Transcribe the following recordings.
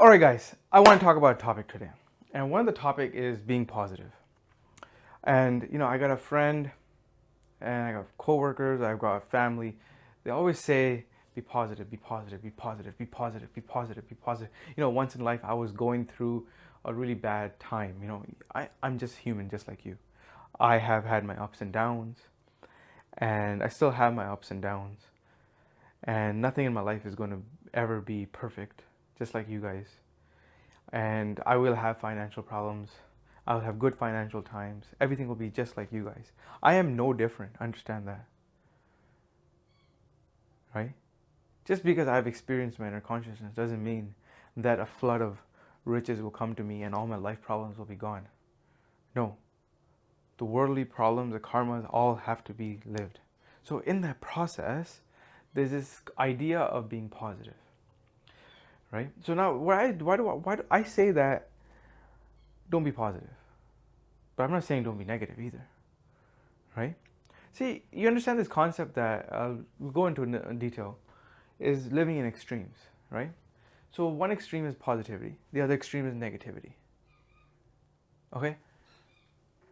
All right, guys, I want to talk about a topic today. And one of the topic is being positive. And, I got a friend and I got coworkers, I've got a family. They always say, be positive, be positive, be positive, be positive, be positive, be positive. Once in life, I was going through a really bad time. I'm just human, just like you. I have had my ups and downs, and I still have my ups and downs. And nothing in my life is going to ever be perfect, just like you guys. And I will have financial problems. I'll have good financial times. Everything will be just like you guys. I am no different. Understand that. Right? Just because I've experienced my inner consciousness doesn't mean that a flood of riches will come to me and all my life problems will be gone. No. The worldly problems, the karmas, all have to be lived. So in that process, there's this idea of being positive. Right? So now, why do I say that don't be positive? But I'm not saying don't be negative either. Right? See, you understand this concept that we'll go into in detail, is living in extremes, right? So one extreme is positivity, the other extreme is negativity. Okay?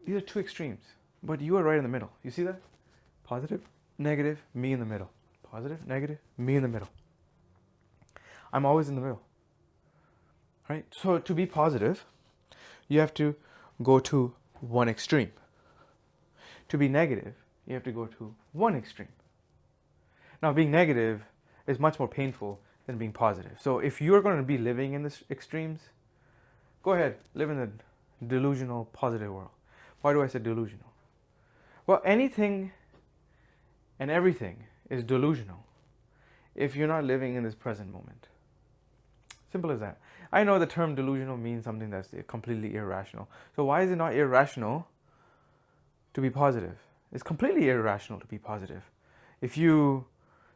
These are two extremes, but you are right in the middle. You see that? Positive, negative, me in the middle. Positive, negative, me in the middle. I'm always in the middle. Right? So to be positive, you have to go to one extreme. To be negative, you have to go to one extreme. Now, being negative is much more painful than being positive. So if you're going to be living in the extremes, go ahead, live in the delusional positive world. Why do I say delusional? Well, anything and everything is delusional if you're not living in this present moment. Simple as that. I know the term delusional means something that's completely irrational. So why is it not irrational to be positive? It's completely irrational to be positive. If you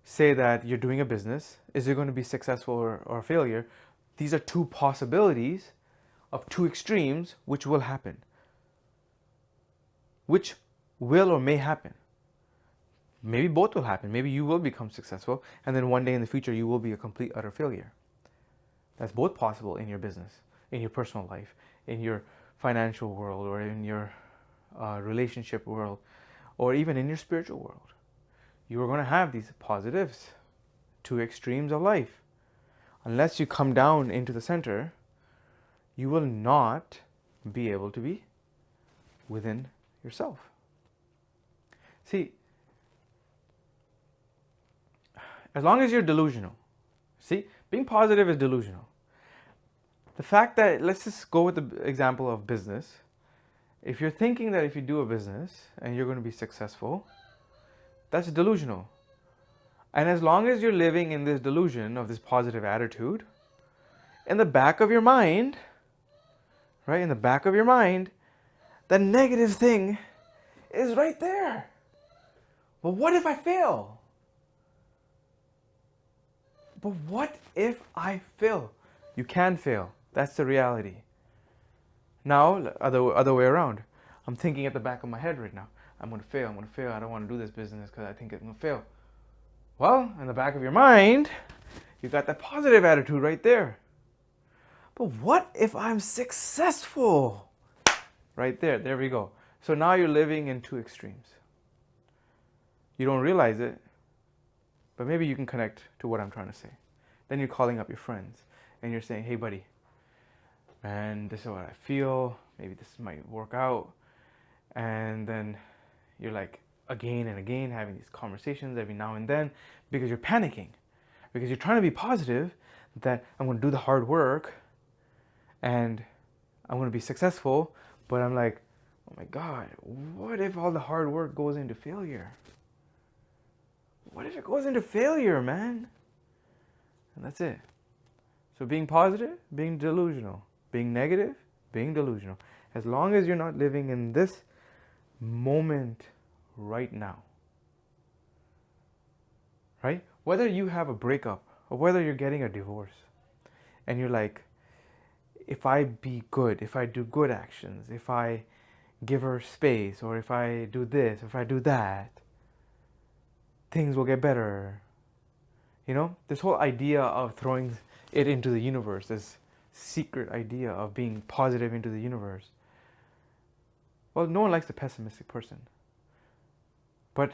say that you're doing a business, is it going to be successful or a failure? These are two possibilities of two extremes which will happen. Which will or may happen. Maybe both will happen. Maybe you will become successful, and then one day in the future you will be a complete utter failure. That's both possible in your business, in your personal life, in your financial world, or in your relationship world, or even in your spiritual world. You are going to have these positives, two extremes of life. Unless you come down into the center, you will not be able to be within yourself. See, as long as you're delusional, being positive is delusional. The fact that, let's just go with the example of business. If you're thinking that if you do a business and you're going to be successful, that's delusional. And as long as you're living in this delusion of this positive attitude, in the back of your mind, right, in the back of your mind, the negative thing is right there. But what if I fail? But what if I fail? You can fail. That's the reality. Now, other way around. I'm thinking at the back of my head right now, I'm going to fail, I don't want to do this business because I think I'm going to fail. Well, in the back of your mind, you got that positive attitude right there. But what if I'm successful? Right there we go. So now you're living in two extremes. You don't realize it, but maybe you can connect to what I'm trying to say. Then you're calling up your friends and you're saying, hey buddy, man, this is what I feel, maybe this might work out. And then you're like again and again having these conversations every now and then because you're panicking, because you're trying to be positive that I'm going to do the hard work and I'm going to be successful. But I'm like, oh my God, what if all the hard work goes into failure? What if it goes into failure, man? And that's it. So being positive, being delusional. Being negative, being delusional. As long as you're not living in this moment right now. Right? Whether you have a breakup or whether you're getting a divorce and you're like, if I be good, if I do good actions, if I give her space, or if I do this, if I do that, things will get better. This whole idea of throwing it into the universe is secret idea of being positive into the universe. Well, no one likes the pessimistic person. But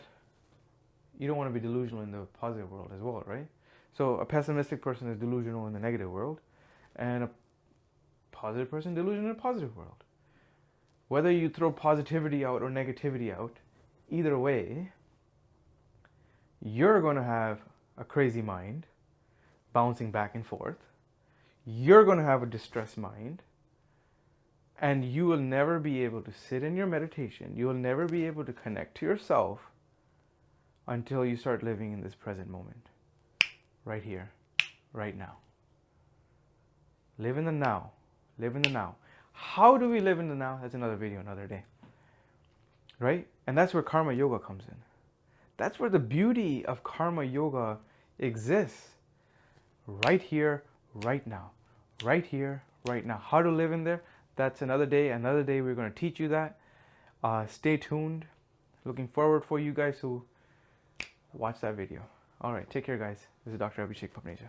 you don't want to be delusional in the positive world as well, right? So a pessimistic person is delusional in the negative world, and a positive person delusional in the positive world. Whether you throw positivity out or negativity out, either way, you're going to have a crazy mind bouncing back and forth. You're going to have a distressed mind, and you will never be able to sit in your meditation. You will never be able to connect to yourself until you start living in this present moment. Right here, right now. Live in the now. Live in the now. How do we live in the now? That's another video, another day. Right? And that's where karma yoga comes in. That's where the beauty of karma yoga exists. Right here, right now. Right here, right now. How to live in there? That's another day. Another day we're going to teach you that. Stay tuned. Looking forward for you guys to watch that video. All right, take care, guys. This is Dr. Abhishek Papneja.